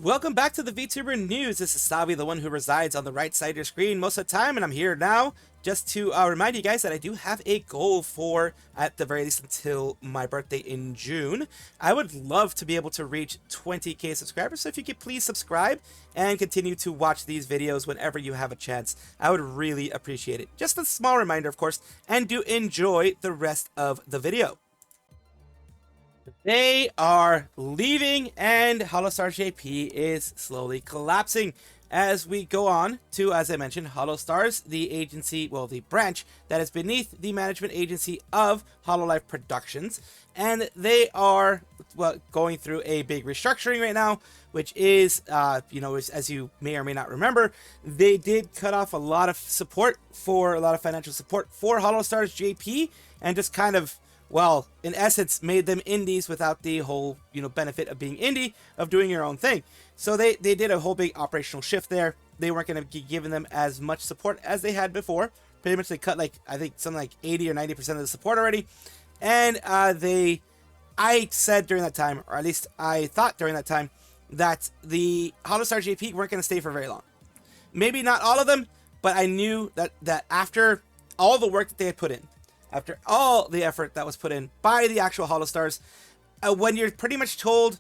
Welcome back to the VTuber News. This is Salvi, the one who resides on the right side of your screen most of the time, and I'm here now just to remind you guys that I do have a goal for, at the very least, until my birthday in June. I would love to be able to reach 20k subscribers, so if you could please subscribe and continue to watch these videos whenever you have a chance, I would really appreciate it. Just a small reminder, of course, and do enjoy the rest of the video. They are leaving, and Holostars JP is slowly collapsing as we go on to, as I mentioned, Holostars, the agency, well, the branch that is beneath the management agency of Hololive Productions, and they are, well, going through a big restructuring right now, which is, as you may or may not remember, they did cut off a lot of financial support for Holostars JP, and just kind of, well, in essence, made them indies without the whole, benefit of being indie, of doing your own thing. So they did a whole big operational shift there. They weren't going to be giving them as much support as they had before. Pretty much they cut, I think something like 80 or 90% of the support already. And I said during that time, or at least I thought during that time, that the Holostars JP weren't going to stay for very long. Maybe not all of them, but I knew that after all the work that they had put in, after all the effort that was put in by the actual Holostars, when you're pretty much told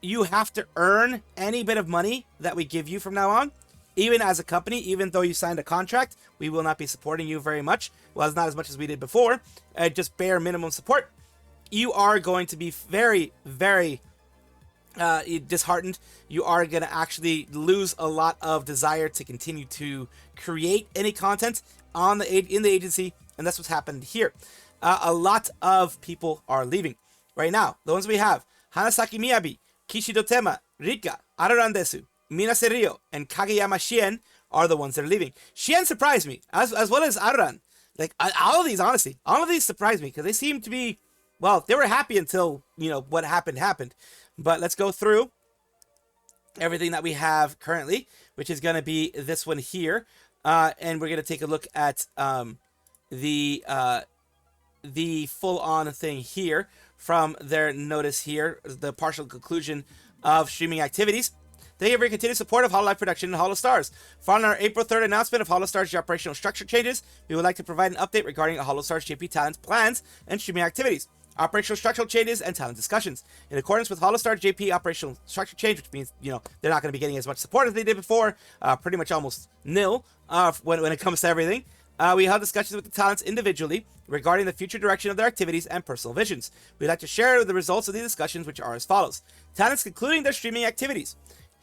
you have to earn any bit of money that we give you from now on, even as a company, even though you signed a contract, we will not be supporting you very much. Well, it's not as much as we did before, just bare minimum support. You are going to be very, very disheartened. You are going to actually lose a lot of desire to continue to create any content in the agency. And that's what's happened here. A lot of people are leaving. Right now, the ones we have, Hanasaki Miyabi, Kishido Tema, Rika, Araran Desu, Minase Ryo, and Kageyama Shien are the ones that are leaving. Shien surprised me, as well as Araran. Like, all of these, honestly, all of these surprised me, because they seem to be, well, they were happy until, what happened. But let's go through everything that we have currently, which is going to be this one here. And we're going to take a look at the full-on thing here from their notice here, the partial conclusion of streaming activities. Thank you for your continued support of Hololive Production and Holostars. Following our April 3rd announcement of Holostars' operational structure changes, we would like to provide an update regarding Holostars JP talent's plans and streaming activities, operational structural changes, and talent discussions. In accordance with Holostars JP operational structure change, which means, they're not going to be getting as much support as they did before, pretty much almost nil when it comes to everything. We held discussions with the talents individually regarding the future direction of their activities and personal visions. We'd like to share the results of these discussions, which are as follows. Talents concluding their streaming activities.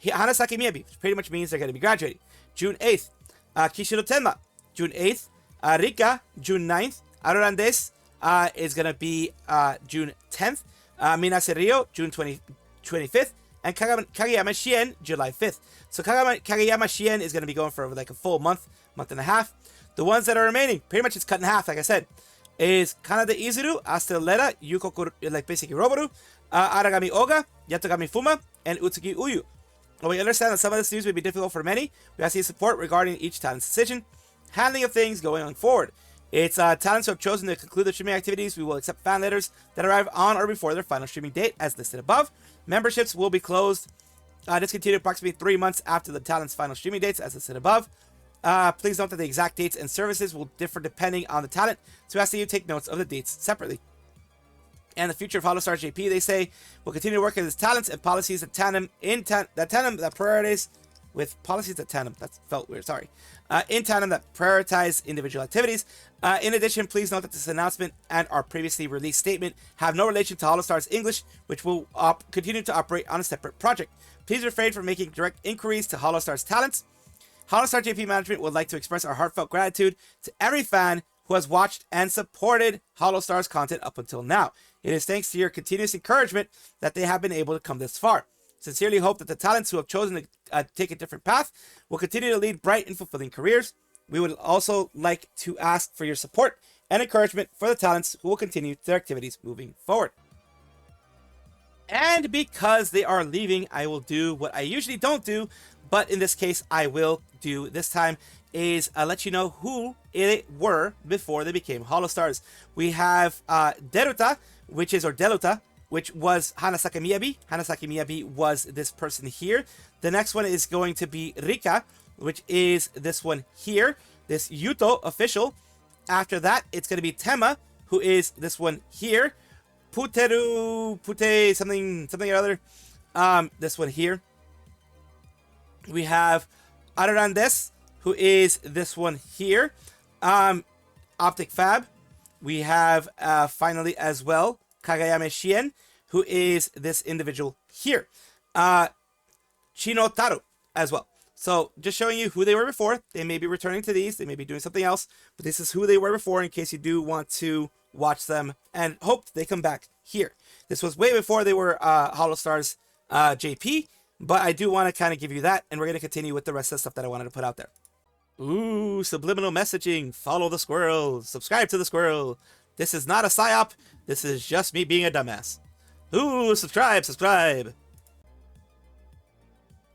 Hanasaki Miyabi, which pretty much means they're going to be graduating. June 8th. Kishido Tenma, June 8th. Rika, June 9th. Arurandes is going to be June 10th. Minase Ryo, June 25th. And Kageyama Shien, July 5th. So Kageyama Shien is going to be going for like a full month and a half. The ones that are remaining, pretty much it's cut in half, like I said, is Kanade Izuru, Astrolera, Yukoku, like basically Roboru, Aragami Oga, Yatogami Fuma, and Utsuki Uyu. While we understand that some of this news may be difficult for many, we ask your support regarding each talent's decision, handling of things going on forward. It's talents who have chosen to conclude their streaming activities. We will accept fan letters that arrive on or before their final streaming date, as listed above. Memberships will be closed, discontinued approximately 3 months after the talent's final streaming dates, as listed above. Please note that the exact dates and services will differ depending on the talent, so we ask that you take notes of the dates separately. And the future of Holostars JP, they say, will continue to work with its talents and policies that prioritize with policies that tandem. That felt weird. Sorry. In tandem that prioritize individual activities. In addition, please note that this announcement and our previously released statement have no relation to Holostars English, which will continue to operate on a separate project. Please refrain from making direct inquiries to Holostars talents. Holostars JP management would like to express our heartfelt gratitude to every fan who has watched and supported Holostars content up until now. It is thanks to your continuous encouragement that they have been able to come this far. Sincerely hope that the talents who have chosen to take a different path will continue to lead bright and fulfilling careers. We would also like to ask for your support and encouragement for the talents who will continue their activities moving forward. And because they are leaving, I will do what I usually don't do, but in this case, I will do this time, is let you know who it were before they became Holostars. We have Deruta, or Deluta, which was Hanasaki Miyabi. Hanasaki Miyabi was this person here. The next one is going to be Rika, which is this one here, this Yuto official. After that, it's going to be Tema, who is this one here. Pute something or other. This one here. We have Ararandes, who is this one here. Optic Fab. We have finally as well Kagayame Shien, who is this individual here. Chino Taru as well. So just showing you who they were before. They may be returning to these. They may be doing something else. But this is who they were before in case you do want to watch them and hope they come back here. This was way before they were Holostars JP. But I do want to kind of give you that. And we're going to continue with the rest of the stuff that I wanted to put out there. Ooh, subliminal messaging. Follow the squirrel. Subscribe to the squirrel. This is not a psyop. This is just me being a dumbass. Ooh, subscribe.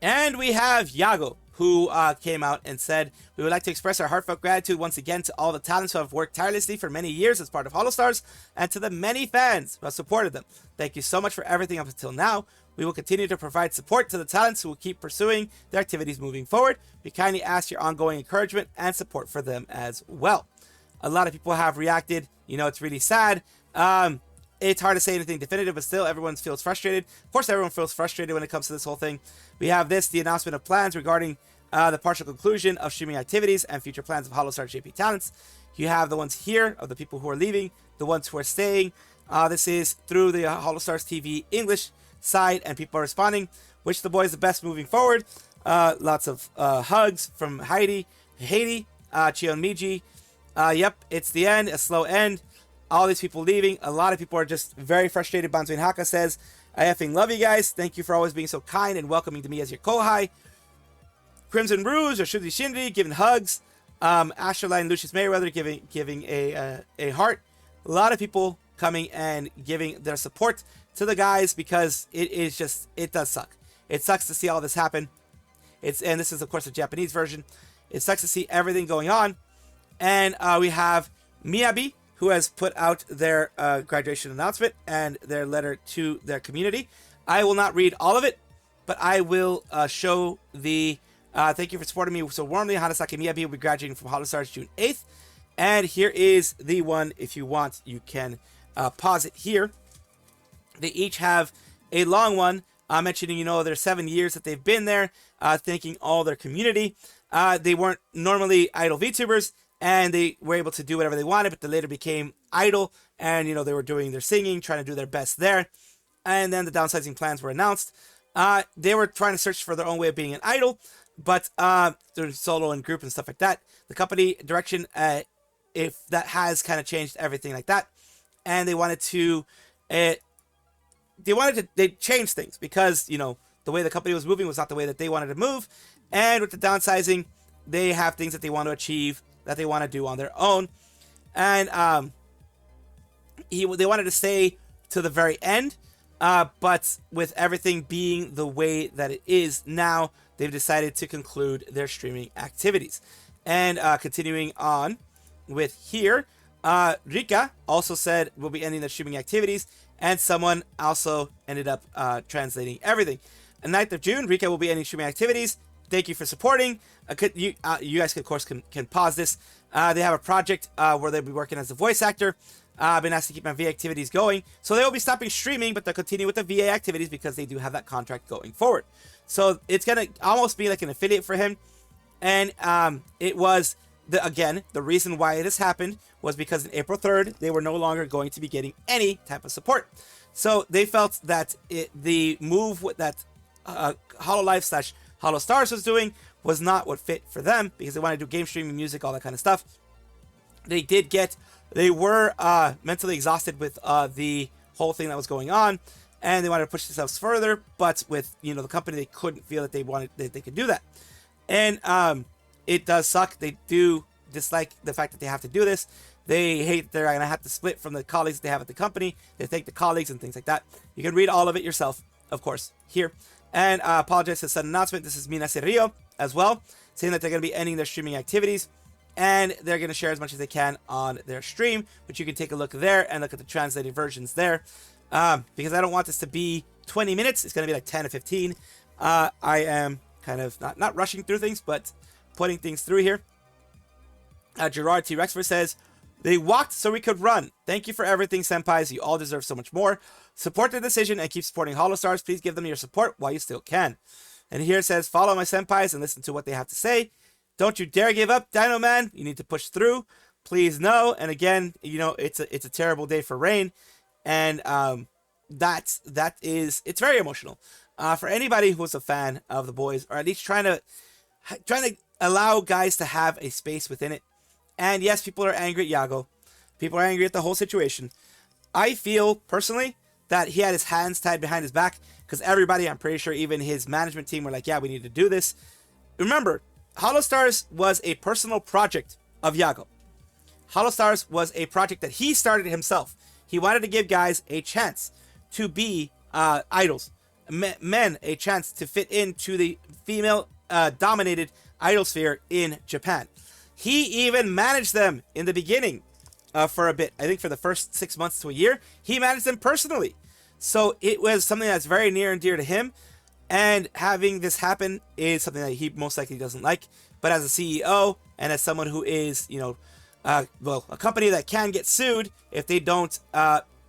And we have Yago, who came out and said, we would like to express our heartfelt gratitude once again to all the talents who have worked tirelessly for many years as part of Holostars, and to the many fans who have supported them. Thank you so much for everything up until now. We will continue to provide support to the talents who will keep pursuing their activities moving forward. We kindly ask your ongoing encouragement and support for them as well. A lot of people have reacted. You know, it's really sad. It's hard to say anything definitive, but still everyone feels frustrated. Of course, everyone feels frustrated when it comes to this whole thing. We have the announcement of plans regarding the partial conclusion of streaming activities and future plans of Holostars JP talents. You have the ones here of the people who are leaving, the ones who are staying. This is through the Holostars TV English side, and people are responding. Wish the boys the best moving forward. Lots of hugs from Haiti, Chion Miji. Yep, it's the end, a slow end. All these people leaving. A lot of people are just very frustrated. Banzuin Haka says, I effing love you guys. Thank you for always being so kind and welcoming to me as your kohai. Crimson Rouge or Shuzi Shinri giving hugs. Asherline Lucius Mayweather giving a heart. A lot of people coming and giving their support to the guys because it does suck. It sucks to see all this happen. And this is of course the Japanese version. It sucks to see everything going on. And we have Miyabi, who has put out their graduation announcement and their letter to their community. I will not read all of it, but I will show the thank you for supporting me so warmly. Hanasaki Miyabi will be graduating from Holostars June 8th. And here is the one. If you want, you can pause it here. They each have a long one mentioning, their 7 years that they've been there, thanking all their community. They weren't normally idol VTubers, and they were able to do whatever they wanted, but they later became idol, and, they were doing their singing, trying to do their best there. And then the downsizing plans were announced. They were trying to search for their own way of being an idol, but through solo and group and stuff like that. The company direction, if that has kind of changed everything like that. And they wanted to, they changed things because, the way the company was moving was not the way that they wanted to move. And with the downsizing, they have things that they want to achieve, that they want to do on their own. And they wanted to stay to the very end, but with everything being the way that it is now, they've decided to conclude their streaming activities. And continuing on with here, Rika also said we'll be ending their streaming activities, and someone also ended up translating everything. On 9th of June, Rika will be ending streaming activities. Thank you for supporting. You guys, of course, can pause this. They have a project where they'll be working as a voice actor. I've been asked to keep my VA activities going. So they will be stopping streaming, but they'll continue with the VA activities because they do have that contract going forward. So it's going to almost be like an affiliate for him. And it was, the reason why this happened was because on April 3rd, they were no longer going to be getting any type of support. So they felt that the move that Hololive / Holostars was doing was not what fit for them because they wanted to do game streaming, music, all that kind of stuff. They were mentally exhausted with the whole thing that was going on, and they wanted to push themselves further, but with the company, they couldn't feel that they could do that. And it does suck. They do dislike the fact that they have to do this. They hate they're going to have to split from the colleagues that they have at the company. They thank the colleagues and things like that. You can read all of it yourself, of course, here. And apologize for the sudden announcement. This is Mina Rio as well, saying that they're going to be ending their streaming activities, and they're going to share as much as they can on their stream, which you can take a look there and look at the translated versions there. because I don't want this to be 20 minutes. It's going to be like 10 or 15. I am kind of not rushing through things, but putting things through here. Gerard T. Rexford says, they walked so we could run. Thank you for everything, senpais. You all deserve so much more. Support the decision and keep supporting Holostars. Please give them your support while you still can. And here it says, follow my senpais and listen to what they have to say. Don't you dare give up, Dino Man. You need to push through. Please no. And again, you know, it's a terrible day for Rain. And it's very emotional. For anybody who's a fan of the boys, or at least trying to allow guys to have a space within it. And yes, people are angry at Yago. People are angry at the whole situation. I feel, personally, that he had his hands tied behind his back, because everybody, I'm pretty sure even his management team were like, yeah, we need to do this. Remember, Holostars was a personal project of Yago. Holostars was a project that he started himself. He wanted to give guys a chance to be idols. Men a chance to fit into the female dominated idol sphere in Japan. He even managed them in the beginning for a bit. I think for the first 6 months to a year, he managed them personally. So it was something that's very near and dear to him. And having this happen is something that he most likely doesn't like. But as a CEO and as someone who is, you know, a company that can get sued if they don't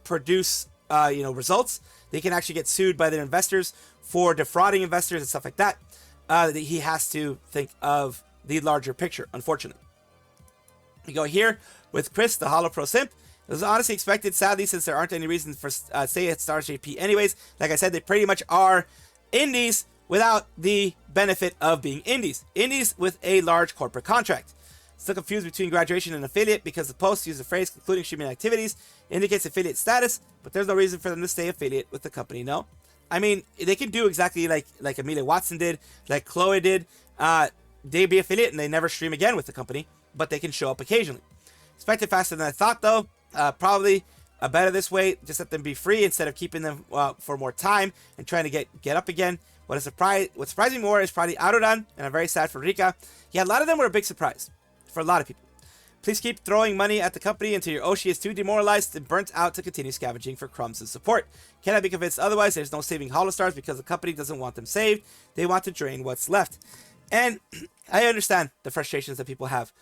produce, results, they can actually get sued by their investors for defrauding investors and stuff like that. He has to think of the larger picture, unfortunately. We go here with Chris, the Holo Pro Simp. It was honestly expected, sadly, since there aren't any reasons for Stay at Stars JP anyways. Like I said, they pretty much are indies without the benefit of being indies. Indies with a large corporate contract. Still confused between graduation and affiliate because the post uses the phrase concluding streaming activities indicates affiliate status, but there's no reason for them to stay affiliate with the company, no? I mean, they can do exactly like Amelia Watson did, like Chloe did. They be affiliate and they never stream again with the company, but they can show up occasionally. Expected faster than I thought, though. Probably better this way. Just let them be free instead of keeping them for more time and trying to get up again. What surprised me more is probably Aruran, and I'm very sad for Rika. Yeah, a lot of them were a big surprise for a lot of people. Please keep throwing money at the company until your Oshi is too demoralized and burnt out to continue scavenging for crumbs and support. Cannot be convinced otherwise. There's no saving Holostars because the company doesn't want them saved. They want to drain what's left. And I understand the frustrations that people have.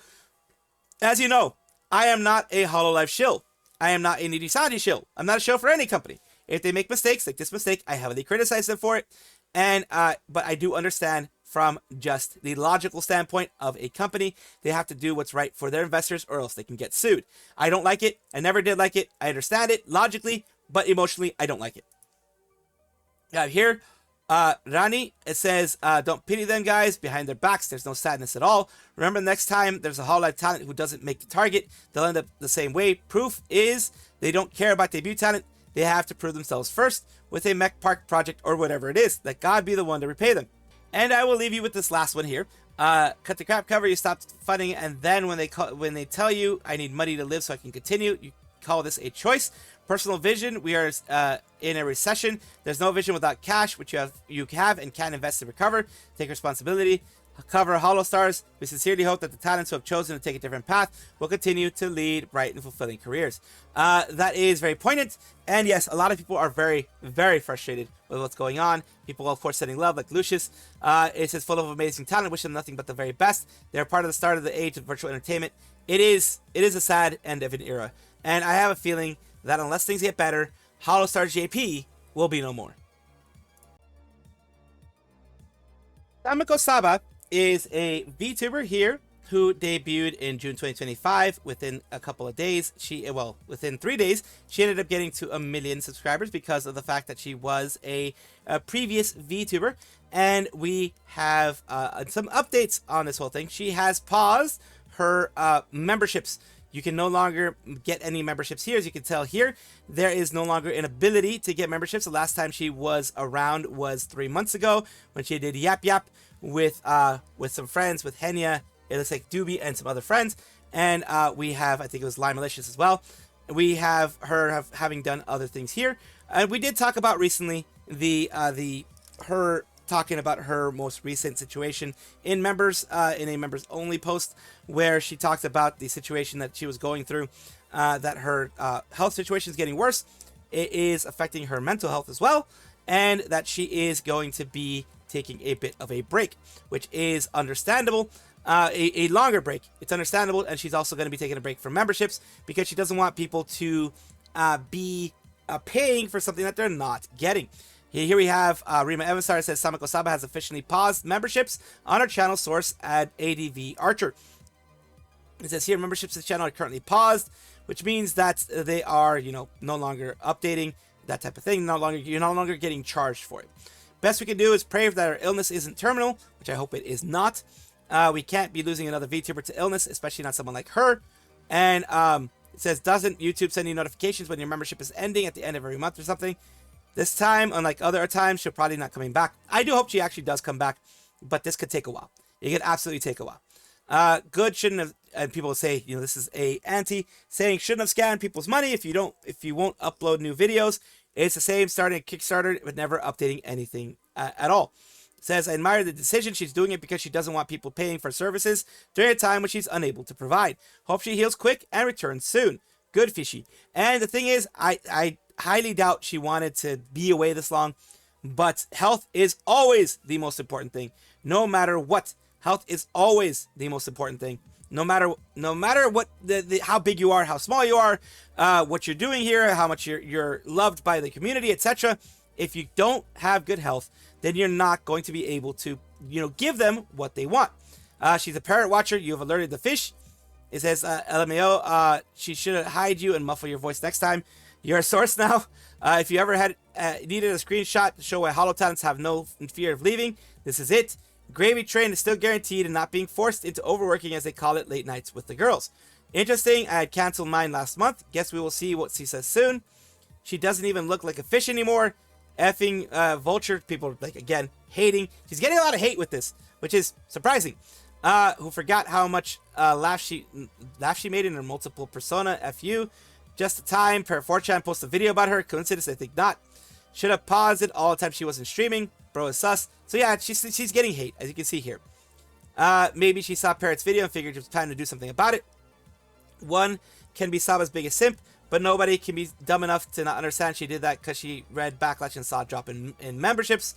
As you know, I am not a Hololive shill. I am not a Nijisanji shill. I'm not a shill for any company. If they make mistakes, like this mistake, I heavily criticize them for it. And but I do understand from just the logical standpoint of a company, they have to do what's right for their investors or else they can get sued. I don't like it. I never did like it. I understand it logically, but emotionally, I don't like it. Here, Rani, it says, don't pity them guys. Behind their backs, there's no sadness at all. Remember, next time there's a Hololive talent who doesn't make the target, they'll end up the same way. Proof is they don't care about debut talent. They have to prove themselves first with a mech park project or whatever it is. Let God be the one to repay them. And I will leave you with this last one here. Cut the crap cover. You stopped fighting, and then when they tell you, I need money to live so I can continue, you call this a choice. Personal vision. We are in a recession. There's no vision without cash, which you have and can invest to recover. Take responsibility. Cover Holostars. We sincerely hope that the talents who have chosen to take a different path will continue to lead bright and fulfilling careers. That is very poignant. And yes, a lot of people are very, very frustrated with what's going on. People, of course, sending love, like Lucius. It says full of amazing talent. Wish them nothing but the very best. They're part of the start of the age of virtual entertainment. It is a sad end of an era. And I have a feeling that unless things get better, Holostars JP will be no more. Sameko Saba is a VTuber here who debuted in June 2025. Within a couple of days, within 3 days, she ended up getting to 1 million subscribers because of the fact that she was a previous VTuber. And we have some updates on this whole thing. She has paused her memberships. You can no longer get any memberships here. As you can tell here, there is no longer an ability to get memberships. The last time she was around was 3 months ago when she did Yap Yap with some friends, with Henya, it looks like Doobie, and some other friends. And we have, I think it was Lime Malicious as well. We have her having done other things here. And we did talk about recently her talking about her most recent situation in members, in a members only post, where she talked about the situation that she was going through, that her health situation is getting worse. it is affecting her mental health as well, and that she is going to be taking a bit of a break, which is understandable. A longer break. It's understandable, and she's also going to be taking a break from memberships because she doesn't want people to be paying for something that they're not getting. Here we have Rima Evenstar says Sameko Saba has officially paused memberships on our channel source at ADV Archer. It says here memberships to the channel are currently paused, which means that they are, no longer updating, that type of thing. You're no longer getting charged for it. Best we can do is pray that our illness isn't terminal, which I hope it is not. We can't be losing another VTuber to illness, especially not someone like her. And it says, doesn't YouTube send you notifications when your membership is ending at the end of every month or something? This time, unlike other times, she'll probably not coming back. I do hope she actually does come back, but this could take a while. It could absolutely take a while. Good shouldn't have, and people say, this is a anti saying shouldn't have scammed people's money if you won't upload new videos. It's the same starting a Kickstarter but never updating anything at all. It says, I admire the decision. She's doing it because she doesn't want people paying for services during a time when she's unable to provide. Hope she heals quick and returns soon. Good fishy. And the thing is, I highly doubt she wanted to be away this long, but health is always the most important thing. No matter what, health is always the most important thing. No matter what how big you are, how small you are, what you're doing here, how much you're loved by the community, etc. If you don't have good health, then you're not going to be able to, give them what they want. She's a parrot watcher. You have alerted the fish. It says, LMAO, she should hide you and muffle your voice next time. You're a source now. If you ever had needed a screenshot to show why Holo talents have no fear of leaving, this is it. Gravy train is still guaranteed and not being forced into overworking, as they call it, late nights with the girls. Interesting. I had canceled mine last month. Guess we will see what she says soon. She doesn't even look like a fish anymore. Effing vulture. People again hating. She's getting a lot of hate with this, which is surprising. Who forgot how much laugh she made in her multiple persona. FU. Just the time. Per 4chan posted a video about her. Coincidence? I think not. Should have paused it all the time she wasn't streaming. Bro is sus. So yeah, she's getting hate, as you can see here. Maybe she saw Parrot's video and figured it was time to do something about it. One can be Saba's biggest simp, but nobody can be dumb enough to not understand she did that because she read Backlash and saw a drop in memberships.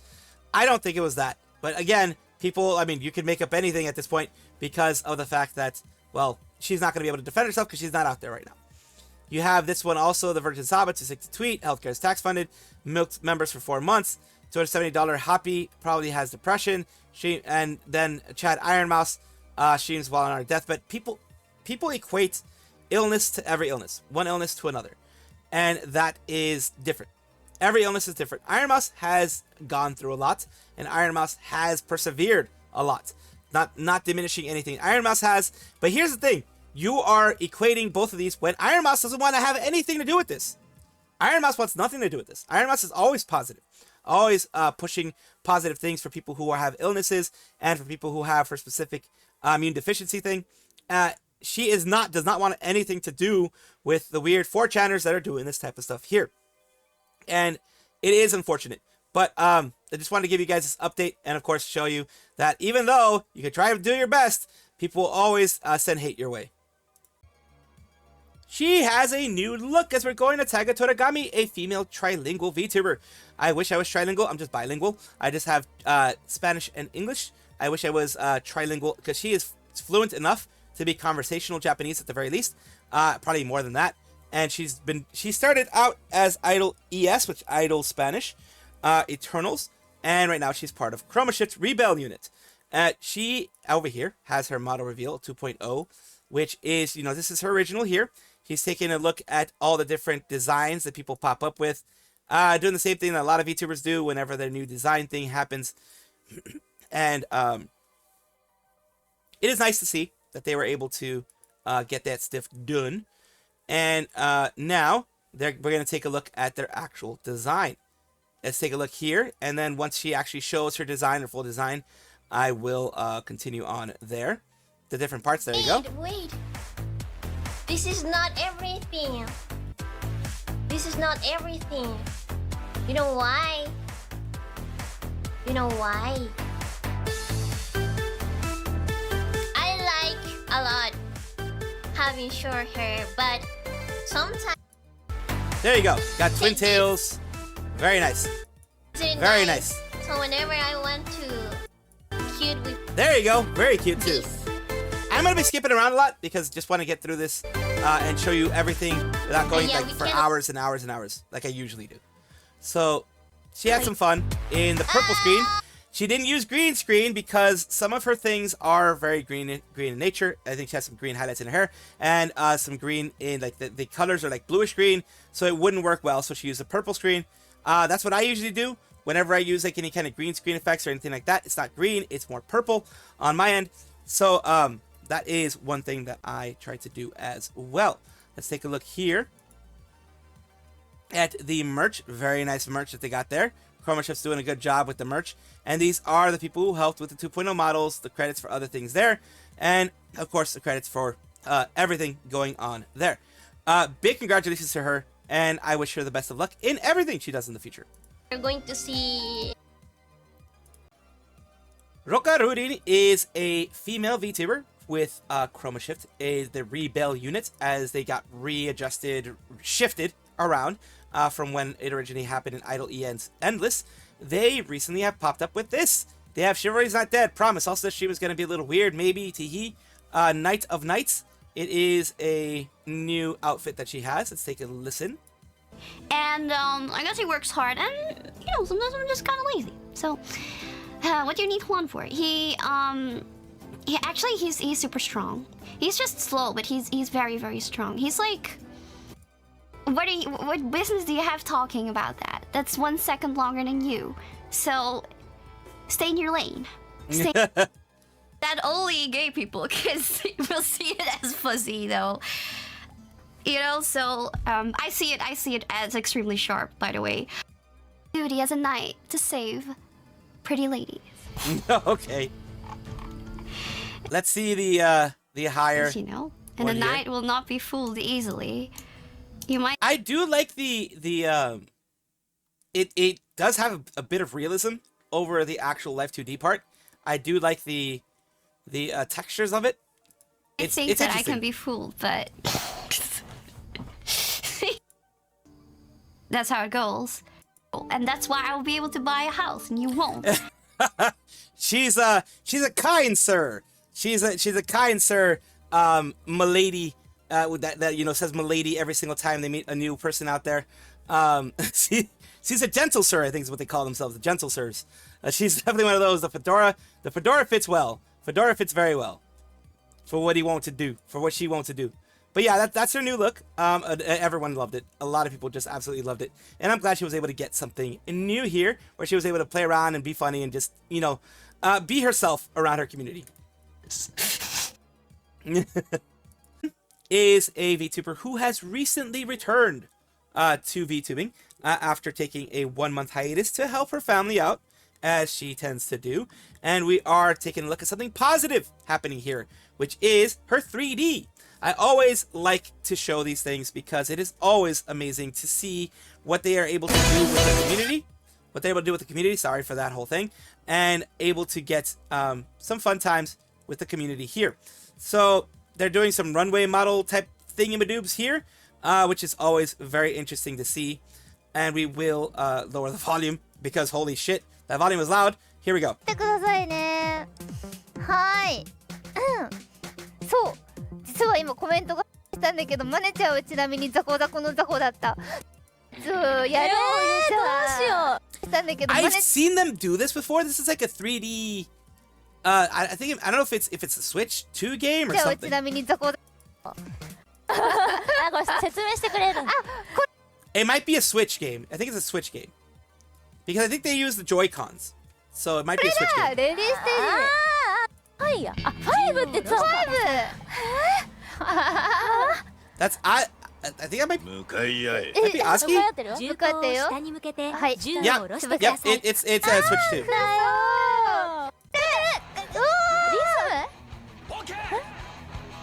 I don't think it was that. But again, people, you can make up anything at this point because of the fact that, well, she's not going to be able to defend herself because she's not out there right now. You have this one also, the Virgin Saba, 260 tweet, healthcare is tax funded, milked members for 4 months, $270 Hoppy probably has depression, and then Chad Ironmouse streams while on our deathbed. People equate illness to every illness, one illness to another, and that is different. Every illness is different. Ironmouse has gone through a lot, and Ironmouse has persevered a lot. Not diminishing anything Ironmouse has, but here's the thing. You are equating both of these when Ironmouse doesn't want to have anything to do with this. Ironmouse wants nothing to do with this. Ironmouse is always positive. Always pushing positive things for people who have illnesses and for people who have her specific immune deficiency thing. She does not want anything to do with the weird 4chaners that are doing this type of stuff here. And it is unfortunate. But I just wanted to give you guys this update and, of course, show you that even though you can try to do your best, people will always send hate your way. She has a new look as we're going to Taiga Toragami, a female trilingual VTuber. I wish I was trilingual. I'm just bilingual. I just have Spanish and English. I wish I was trilingual because she is fluent enough to be conversational Japanese at the very least. Probably more than that. And she started out as Idol ES, which Idol Spanish, Eternals, and right now she's part of Chroma Shift's Rebel unit. She over here has her model reveal 2.0, which is, this is her original here. He's taking a look at all the different designs that people pop up with. Doing the same thing that a lot of VTubers do whenever their new design thing happens. And it is nice to see that they were able to get that stuff done. And now we're going to take a look at their actual design. Let's take a look here. And then once she actually shows her design, her full design, I will continue on there. The different parts. There you go. Wait. This is not everything. This is not everything. You know why? You know why? I like a lot having short hair, but sometimes There you go. Got twin tails. Very nice. Very nice. So whenever I want to cute with There you go. Very cute too. this. I'm gonna be skipping around a lot because just want to get through this and show you everything without going Yeah, like we for can- hours and hours and hours like I usually do. So she had some fun in the purple screen. She didn't use green screen because some of her things are very green in nature. I think she has some green highlights in her hair and some green in like the colors are like bluish green, so it wouldn't work well. So she used a purple screen. That's what I usually do whenever I use like any kind of green screen effects or anything like that. It's not green, it's more purple on my end. So that is one thing that I try to do as well. Let's take a look here at the merch. Very nice merch that they got there. Chroma Chef's doing a good job with the merch. And these are the people who helped with the 2.0 models, the credits for other things there, and of course the credits for everything going on there. Big congratulations to her, and I wish her the best of luck in everything she does in the future. You're going to see Roca Rourin is a female VTuber with Chroma Shift, is the Rebel unit, as they got readjusted, shifted around from when it originally happened in Idle EN's Endless. They recently have popped up with this. They have Chivalry's Not Dead. Promise. Also, this stream is going to be a little weird. Maybe Teehee. Knight of Knights. It is a new outfit that she has. Let's take a listen. And I guess he works hard, and you know, sometimes I'm just kind of lazy. So, what do you need Juan for? He's super strong. He's just slow, but he's very, very strong. He's like, what business do you have talking about that? That's 1 second longer than you. So, stay in your lane. Stay. That only gay people will see it as fuzzy, though. You know, so I see it as extremely sharp, by the way. Duty as a knight to save pretty ladies. Okay. Let's see the higher. You know, and one a here. knight will not be fooled easily. You might. I do like it does have a bit of realism over the actual Life 2D part. I do like the textures of it. It's that I interesting. can be fooled, but that's how it goes. And that's why I'll be able to buy a house, and you won't. She's a kind sir. She's a kind sir, milady. That you know says milady every single time they meet a new person out there. She's a gentle sir, I think is what they call themselves, the gentle sirs. She's definitely one of those. The fedora fits well. Fedora fits very well for what he wants to do, for what she wants to do. But yeah, that's her new look. Everyone loved it. A lot of people just absolutely loved it. And I'm glad she was able to get something new here, where she was able to play around and be funny and just, you know, be herself around her community. Is a VTuber who has recently returned to VTubing after taking a 1-month hiatus to help her family out, as she tends to do. And we are taking a look at something positive happening here, which is her 3D. I always like to show these things because it is always amazing to see what they are able to do with the community. What they're able to do with the community, sorry for that whole thing. And able to get some fun times with the community here. So they're doing some runway model type thingamadoobs here, which is always very interesting to see. And we will lower the volume because holy shit, that volume is loud. Here we go. てくださいね。はーい。そう。実は今コメントが来たんだけど、マネちゃんはちなみにザコザコのザコだった。そうやろうよじゃあ。したんだけど、マネ I've seen them do this before. This is like a 3D. I think I don't know if it's a Switch 2 game or ちゃんはち something. なみにザコだ。あ、これ説明してくれる。It might be a Switch game. I think it's a Switch game because I think they use the Joy-Cons, so it might be a Switch あ、 game. レディーステージ。はいや。あ、5ってそうか。That's I think I might 向かい合え be asking. 向かい合ってるよ。向かってよ。下に向けてはい。銃を Yeah, 下ろしてく yeah, ださい。 it's a Switch 2. だよー。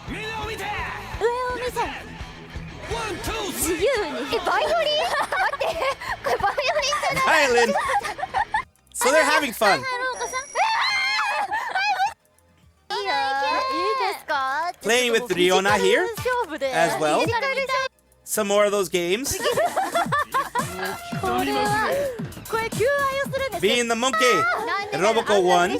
みんなを見て上を見せ。ワン、ツー、スリー自由に。え、バイオリン？待って、これバイオリンじゃない。 Violin. So they're having fun. ローカさん。いいよ。いいですか？ Playing with Riona here 勝負で。 as well. フィジカル Some more of those games. フィジカルこれはこれ求愛をするんですよ Being the monkey. Robocco won.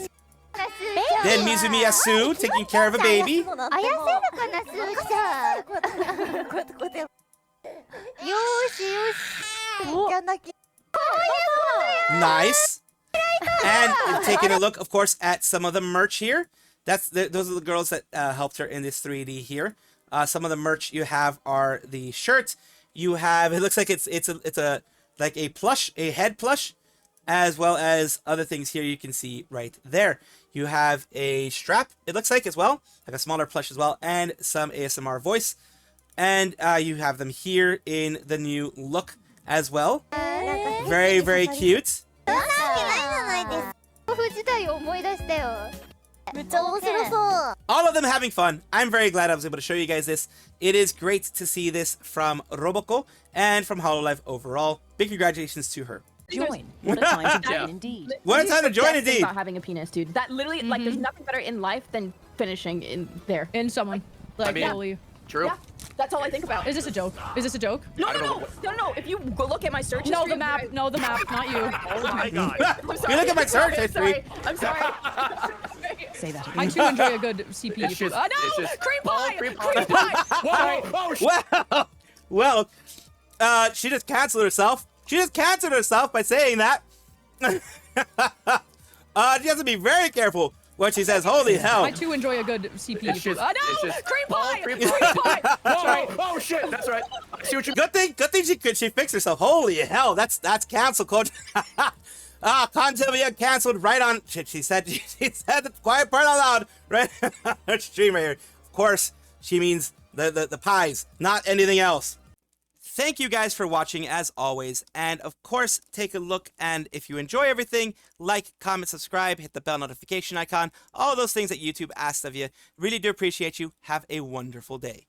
Then Mizumiya Sue taking care of a baby. あやせるかなスーちゃん。こうやってこうやってよーしよし。じゃなき Nice. And taking a look, of course, at some of the merch here. Those are the girls that helped her in this 3D here. Some of the merch you have are the shirt. You have, it looks like it's a like a plush, a head plush, as well as other things here you can see right there. You have a strap, it looks like, as well, like a smaller plush as well, and some ASMR voice. And you have them here in the new look as well. Very, very cute. 豆腐時代を思い出したよ。めっちゃ面白そう All of them having fun. I'm very glad I was able to show you guys this. It is great to see this from Robocco and from Hololive overall. Big congratulations to her. Join. What a time to join, indeed. What a time to join, indeed. About having a penis, dude. That literally, like, there's nothing better in life than finishing in there. In someone. Like, I mean, holy. True. Yeah, that's all I think about. Is this a joke? Is this a joke? No. If you go look at my search No, history, the map. No, the map. Not you. Oh my god. I'm sorry. You look at my search I'm history. I'm sorry. Say that. I too enjoy a good CP. It's just, No! it's just, Cream pie! cream Cream pie. pie! Whoa, shit. Well, she just canceled herself. She just canceled herself by saying that. She has to be very careful when she says, holy hell. I too enjoy a good CP. It's just, No! it's just, Cream pie! cream Cream pie. pie! Whoa, oh shit, that's right. I see what you Good thing she fixed herself. Holy hell, that's cancel, coach. Contivia canceled right on. She said the quiet part out loud right on her stream right here. Of course, she means the pies, not anything else. Thank you guys for watching as always, and of course, take a look, and if you enjoy everything, like, comment, subscribe, hit the bell notification icon, all those things that YouTube asks of you. Really do appreciate you. Have a wonderful day.